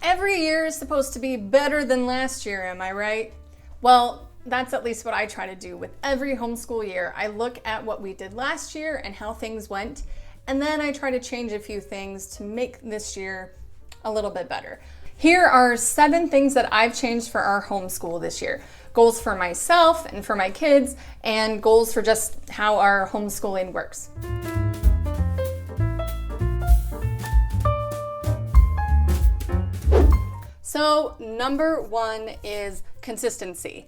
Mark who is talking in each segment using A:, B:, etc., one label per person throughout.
A: Every year is supposed to be better than last year, am I right? Well, that's at least what I try to do with every homeschool year. I look at what we did last year and how things went, and then I try to change a few things to make this year a little bit better. Here are 7 things that I've changed for our homeschool this year. Goals for myself and for my kids, and goals for just how our homeschooling works. So number 1 is consistency.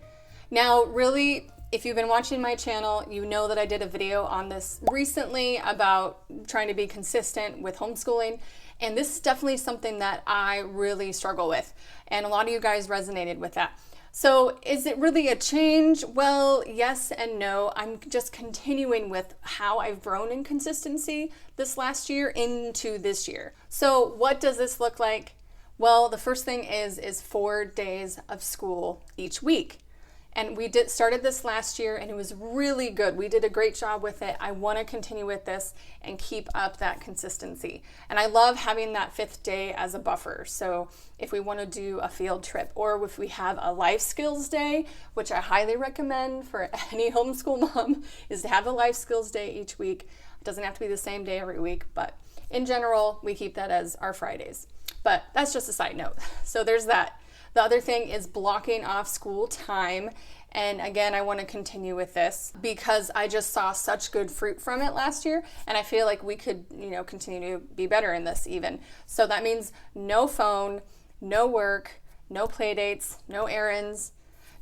A: Now, really, if you've been watching my channel, you know that I did a video on this recently about trying to be consistent with homeschooling. And this is definitely something that I really struggle with. And a lot of you guys resonated with that. So is it really a change? Well, yes and no. I'm just continuing with how I've grown in consistency this last year into this year. So what does this look like? Well, the first thing is 4 days of school each week. And we started this last year and it was really good. We did a great job with it. I want to continue with this and keep up that consistency. And I love having that 5th day as a buffer. So if we want to do a field trip or if we have a life skills day, which I highly recommend for any homeschool mom, is to have a life skills day each week. It doesn't have to be the same day every week, but in general, we keep that as our Fridays. But that's just a side note. So there's that. The other thing is blocking off school time. And again, I want to continue with this because I just saw such good fruit from it last year. And I feel like we could, continue to be better in this even. So that means no phone, no work, no play dates, no errands,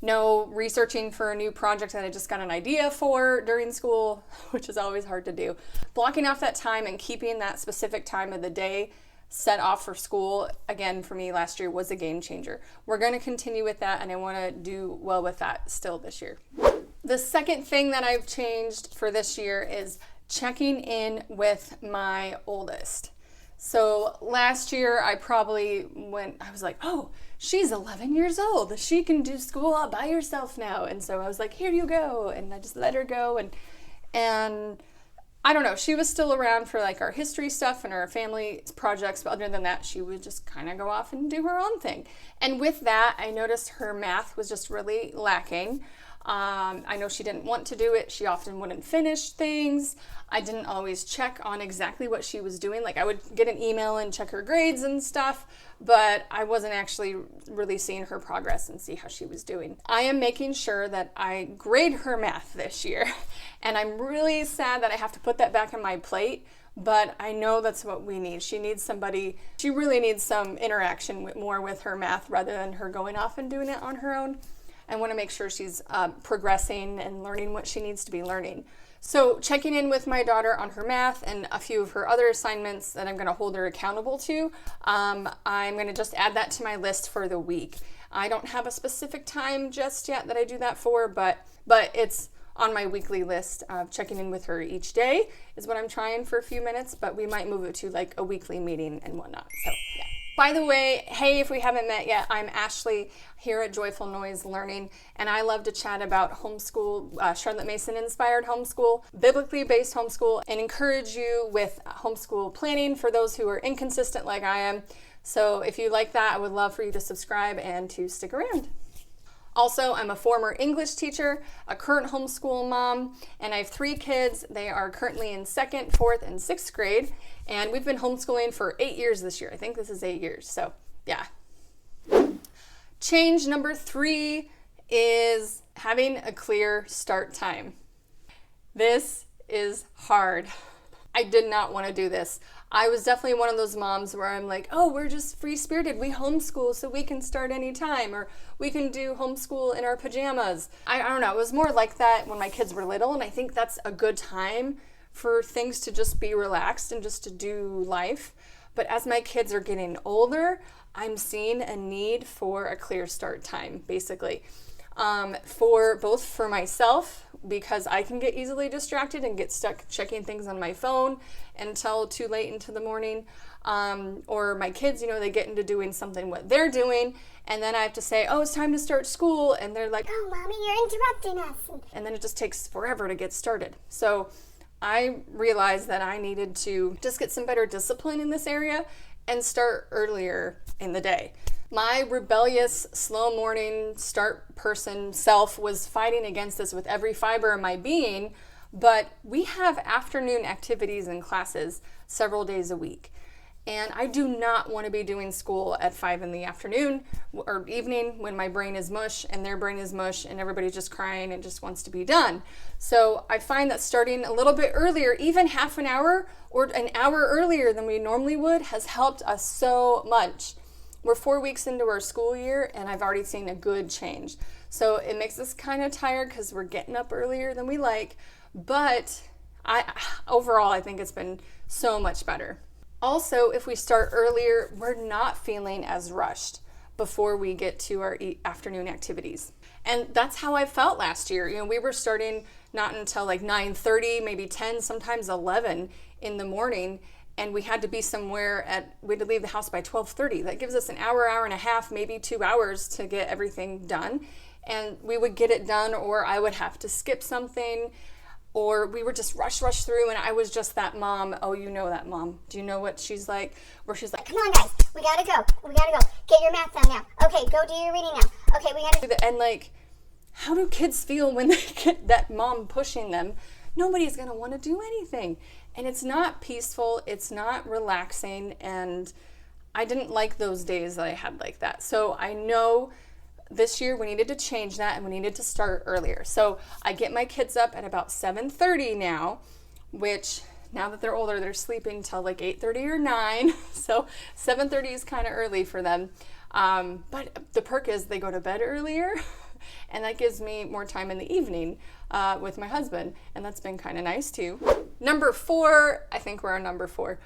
A: no researching for a new project that I just got an idea for during school, which is always hard to do. Blocking off that time and keeping that specific time of the day set off for school, again, for me last year was a game changer. We're going to continue with that, and I want to do well with that still this year. The second thing that I've changed for this year is checking in with my oldest. So last year I was like, oh, she's 11 years old. She can do school all by herself now. And so I was like, here you go. And I just let her go. And I don't know, she was still around for like our history stuff and our family projects, but other than that, she would just kind of go off and do her own thing. And with that, I noticed her math was just really lacking. I know she didn't want to do it. She often wouldn't finish things. I didn't always check on exactly what she was doing. Like I would get an email and check her grades and stuff, but I wasn't actually really seeing her progress and see how she was doing. I am making sure that I grade her math this year, and I'm really sad that I have to put that back on my plate, but I know that's what we need. She really needs some interaction more with her math rather than her going off and doing it on her own. I want to make sure she's progressing and learning what she needs to be learning. So checking in with my daughter on her math and a few of her other assignments that I'm going to hold her accountable to, I'm going to just add that to my list for the week. I don't have a specific time just yet that I do that for, but it's on my weekly list of checking in with her each day is what I'm trying for a few minutes, but we might move it to like a weekly meeting and whatnot. So yeah. By the way, hey, if we haven't met yet, I'm Ashley here at Joyful Noise Learning, and I love to chat about homeschool, Charlotte Mason inspired homeschool, biblically based homeschool, and encourage you with homeschool planning for those who are inconsistent like I am. So if you like that, I would love for you to subscribe and to stick around. Also, I'm a former English teacher, a current homeschool mom, and I have 3 kids. They are currently in 2nd, 4th, and 6th grade, and we've been homeschooling for 8 years this year. I think this is 8 years, so yeah. Change number 3 is having a clear start time. This is hard. I did not want to do this. I was definitely one of those moms where I'm like, oh, we're just free-spirited. We homeschool so we can start anytime, or we can do homeschool in our pajamas. I don't know. It was more like that when my kids were little, and I think that's a good time for things to just be relaxed and just to do life. But as my kids are getting older, I'm seeing a need for a clear start time, basically. For myself, because I can get easily distracted and get stuck checking things on my phone until too late into the morning. Or my kids, they get into doing something what they're doing, and then I have to say, oh, it's time to start school, and they're like,
B: oh, Mommy, you're interrupting us.
A: And then it just takes forever to get started. So I realized that I needed to just get some better discipline in this area and start earlier in the day. My rebellious, slow morning start person self was fighting against this with every fiber of my being, but we have afternoon activities and classes several days a week. And I do not want to be doing school at 5 in the afternoon or evening when my brain is mush and their brain is mush and everybody's just crying and just wants to be done. So I find that starting a little bit earlier, even half an hour or an hour earlier than we normally would, has helped us so much. We're 4 weeks into our school year and I've already seen a good change. So it makes us kind of tired because we're getting up earlier than we like, but overall I think it's been so much better. Also, if we start earlier, we're not feeling as rushed before we get to our afternoon activities. And that's how I felt last year. You know, we were starting not until like 9:30, maybe 10, sometimes 11 in the morning, and we had to be somewhere we had to leave the house by 12:30. That gives us an hour, hour and a half, maybe 2 hours to get everything done. And we would get it done, or I would have to skip something, or we were just rush through, and I was just that mom. Oh, you know that mom. Do you know what she's like? Where she's like,
B: come on guys, we gotta go. Get your math done now. Okay, go do your reading now. Okay, we gotta
A: do that. And like, how do kids feel when they get that mom pushing them? Nobody's gonna want to do anything. And it's not peaceful, it's not relaxing, and I didn't like those days that I had like that. So I know this year we needed to change that and we needed to start earlier. So I get my kids up at about 7:30 now, which now that they're older, they're sleeping till like 8:30 or 9. So 7:30 is kind of early for them. But the perk is they go to bed earlier and that gives me more time in the evening with my husband. And that's been kind of nice too. Number 4, I think we're on number 4.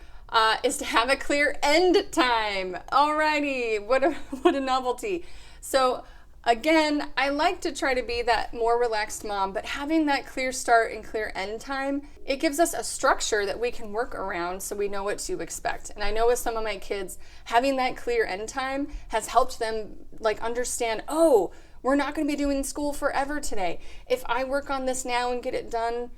A: Is to have a clear end time. Alrighty, what a novelty. So again, I like to try to be that more relaxed mom, but having that clear start and clear end time, it gives us a structure that we can work around so we know what to expect. And I know with some of my kids, having that clear end time has helped them like understand, oh, we're not going to be doing school forever today. If I work on this now and get it done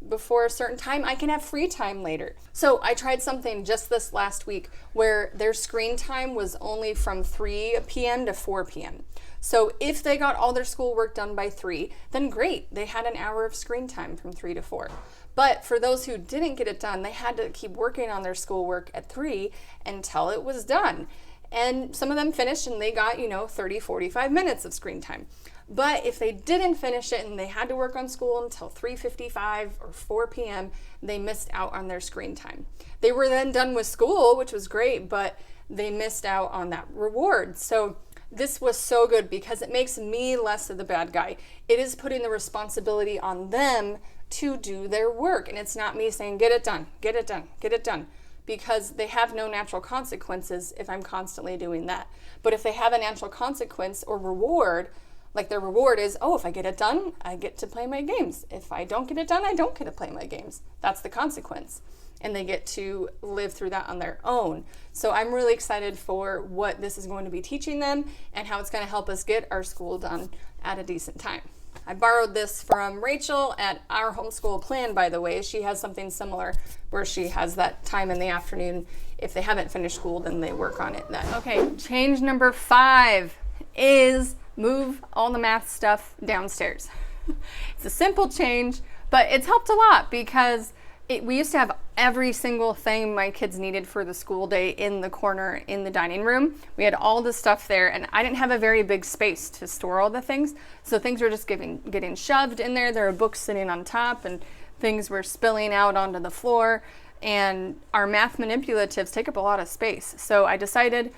A: before a certain time, I can have free time later. So I tried something just this last week where their screen time was only from 3 p.m. to 4 p.m. So if they got all their schoolwork done by 3, then great, they had an hour of screen time from 3 to 4. But for those who didn't get it done, they had to keep working on their schoolwork at 3 until it was done. And some of them finished and they got, 30, 45 minutes of screen time. But if they didn't finish it and they had to work on school until 3:55 or 4 p.m., they missed out on their screen time. They were then done with school, which was great, but they missed out on that reward. So this was so good because it makes me less of the bad guy. It is putting the responsibility on them to do their work. And it's not me saying, get it done, get it done, get it done. Because they have no natural consequences if I'm constantly doing that. But if they have a natural consequence or reward, like their reward is, oh, if I get it done, I get to play my games. If I don't get it done, I don't get to play my games. That's the consequence. And they get to live through that on their own. So I'm really excited for what this is going to be teaching them and how it's going to help us get our school done at a decent time. I borrowed this from Rachel at our homeschool plan, by the way. She has something similar where she has that time in the afternoon. If they haven't finished school, then they work on it then. Okay, change number 5 is move all the math stuff downstairs. It's a simple change, but it's helped a lot because we used to have every single thing my kids needed for the school day in the corner in the dining room. We had all the stuff there, and I didn't have a very big space to store all the things, so things were just getting shoved in there. There were books sitting on top, and things were spilling out onto the floor, and our math manipulatives take up a lot of space. So I decided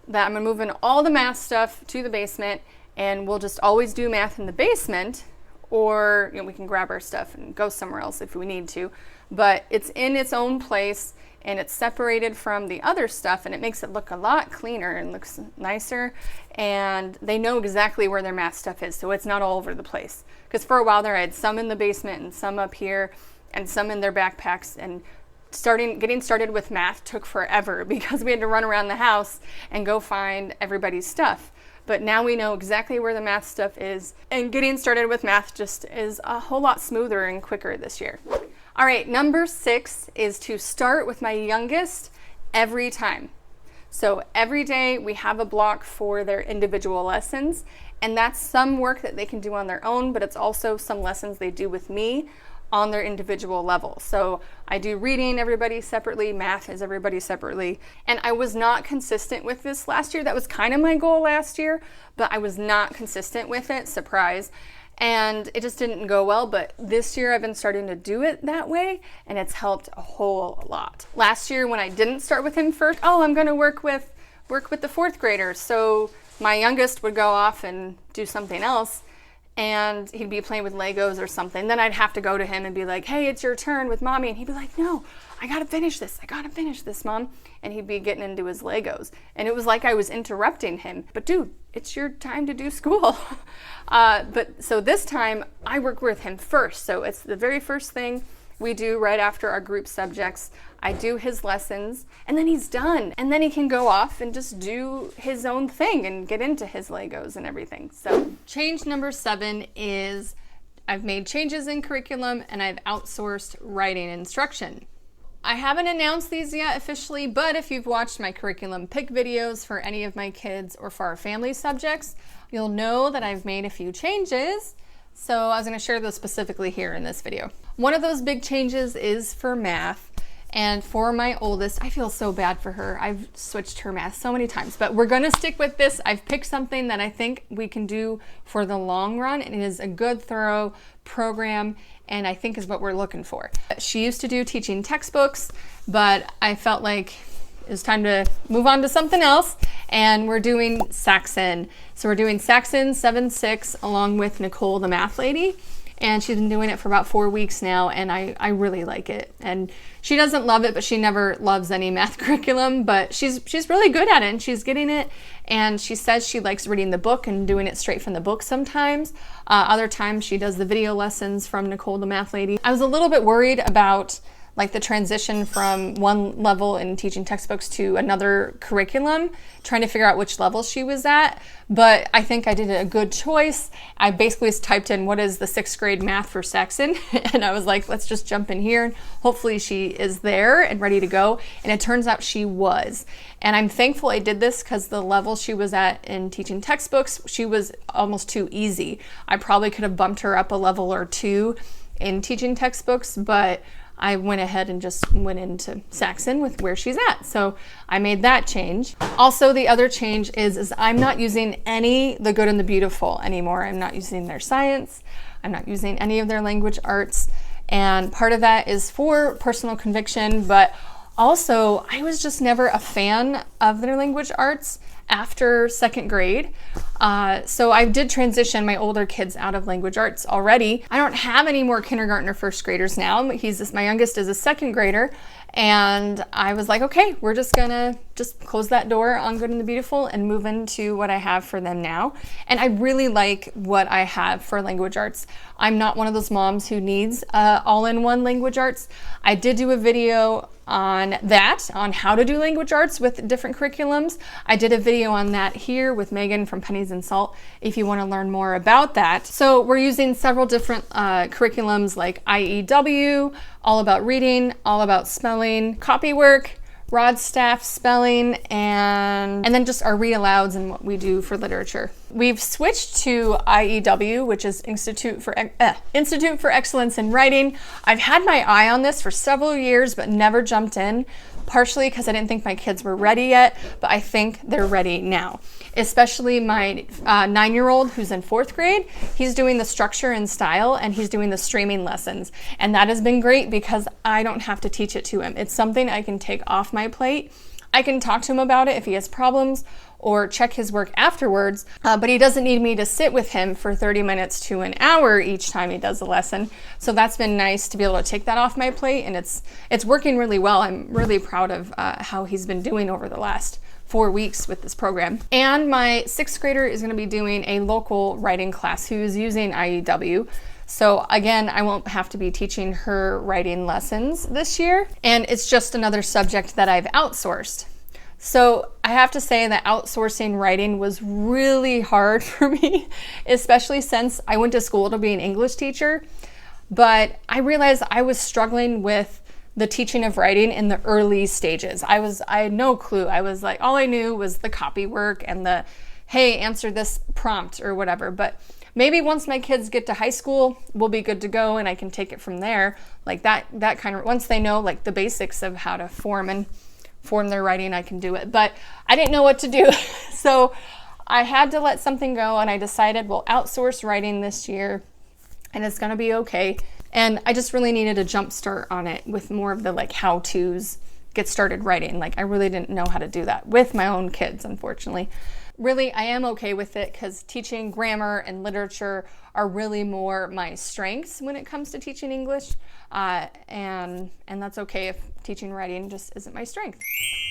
A: that I'm moving all the math stuff to the basement, and we'll just always do math in the basement, or we can grab our stuff and go somewhere else if we need to. But it's in its own place and it's separated from the other stuff, and it makes it look a lot cleaner and looks nicer, and they know exactly where their math stuff is, so it's not all over the place. Because for a while there I had some in the basement and some up here and some in their backpacks, and getting started with math took forever because we had to run around the house and go find everybody's stuff. But now we know exactly where the math stuff is, and getting started with math just is a whole lot smoother and quicker this year. All right, number 6 is to start with my youngest every time. So every day we have a block for their individual lessons, and that's some work that they can do on their own, but it's also some lessons they do with me on their individual level. So I do reading everybody separately, math is everybody separately, and I was not consistent with this last year. That was kind of my goal last year, but I was not consistent with it, surprise, and it just didn't go well. But this year I've been starting to do it that way, and it's helped a whole lot. Last year when I didn't start with him first, I'm gonna work with the fourth graders, so my youngest would go off and do something else, and he'd be playing with Legos or something. Then I'd have to go to him and be like, hey, it's your turn with mommy. And he'd be like, no, I gotta finish this, mom. And he'd be getting into his Legos. And it was like I was interrupting him. But dude, it's your time to do school. So this time I work with him first. So it's the very first thing we do right after our group subjects. I do his lessons, and then he's done. And then he can go off and just do his own thing and get into his Legos and everything. So change number 7 is I've made changes in curriculum and I've outsourced writing instruction. I haven't announced these yet officially, but if you've watched my curriculum pick videos for any of my kids or for our family subjects, you'll know that I've made a few changes. So I was going to share those specifically here in this video. One of those big changes is for math. And for my oldest, I feel so bad for her. I've switched her math so many times, but we're going to stick with this. I've picked something that I think we can do for the long run. And it is a good, thorough program, and I think is what we're looking for. She used to do teaching textbooks, but I felt like it was time to move on to something else, and we're doing Saxon. So we're doing Saxon 7-6 along with Nicole, the math lady, and she's been doing it for about 4 weeks now, and I really like it. And she doesn't love it, but she never loves any math curriculum, but she's really good at it, and she's getting it, and she says she likes reading the book and doing it straight from the book sometimes. Other times she does the video lessons from Nicole, the math lady. I was a little bit worried about like the transition from one level in teaching textbooks to another curriculum, trying to figure out which level she was at. But I think I did a good choice. I basically just typed in what is the 6th grade math for Saxon, and I was like, let's just jump in here. And hopefully she is there and ready to go. And it turns out she was. And I'm thankful I did this because the level she was at in teaching textbooks, she was almost too easy. I probably could have bumped her up a level or 2 in teaching textbooks, but I went ahead and just went into Saxon with where she's at. So I made that change. Also, the other change is I'm not using the Good and the Beautiful anymore. I'm not using their science. I'm not using any of their language arts. And part of that is for personal conviction, but also I was just never a fan of their language arts after 2nd grade. So I did transition my older kids out of language arts already. I don't have any more kindergarten or 1st graders now. My youngest is a 2nd grader. And I was like, okay, we're just gonna close that door on Good and the Beautiful and move into what I have for them now. And I really like what I have for language arts. I'm not one of those moms who needs all-in-one language arts. I did do a video on how to do language arts with different curriculums. I did a video on that here with Megan from Pennies and Salt if you want to learn more about that. So we're using several different curriculums like IEW, all about reading, all about spelling, copywork, Rod Staff spelling, and then just our read alouds and what we do for literature. We've switched to IEW, which is Institute for Excellence in Writing. I've had my eye on this for several years, but never jumped in, partially because I didn't think my kids were ready yet, but I think they're ready now. Especially my 9-year-old who's in 4th grade. He's doing the structure and style, and he's doing the streaming lessons. And that has been great because I don't have to teach it to him. It's something I can take off my plate. I can talk to him about it if he has problems or check his work afterwards, but he doesn't need me to sit with him for 30 minutes to an hour each time he does a lesson. So that's been nice to be able to take that off my plate, and it's working really well. I'm really proud of how he's been doing over the last 4 weeks with this program. And my 6th grader is going to be doing a local writing class who's using IEW. So again, I won't have to be teaching her writing lessons this year. And it's just another subject that I've outsourced. So I have to say that outsourcing writing was really hard for me, especially since I went to school to be an English teacher. But I realized I was struggling with the teaching of writing in the early stages. I had no clue. I was like, all I knew was the copy work and the, hey, answer this prompt or whatever. But maybe once my kids get to high school, we'll be good to go and I can take it from there. Like that kind of, once they know like the basics of how to form their writing, I can do it. But I didn't know what to do. So I had to let something go, and I decided we'll outsource writing this year and it's gonna be okay. And I just really needed a jump start on it with more of the like how-tos, get started writing. Like I really didn't know how to do that with my own kids, unfortunately. Really, I am okay with it because teaching grammar and literature are really more my strengths when it comes to teaching English. And that's okay if teaching writing just isn't my strength.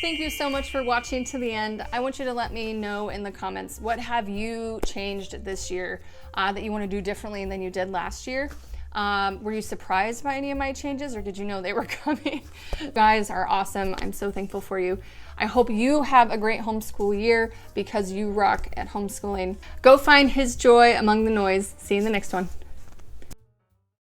A: Thank you so much for watching to the end. I want you to let me know in the comments, what have you changed this year that you want to do differently than you did last year? Were you surprised by any of my changes, or did you know they were coming? You guys are awesome. I'm so thankful for you. I hope you have a great homeschool year because you rock at homeschooling. Go find his joy among the noise. See you in the next one.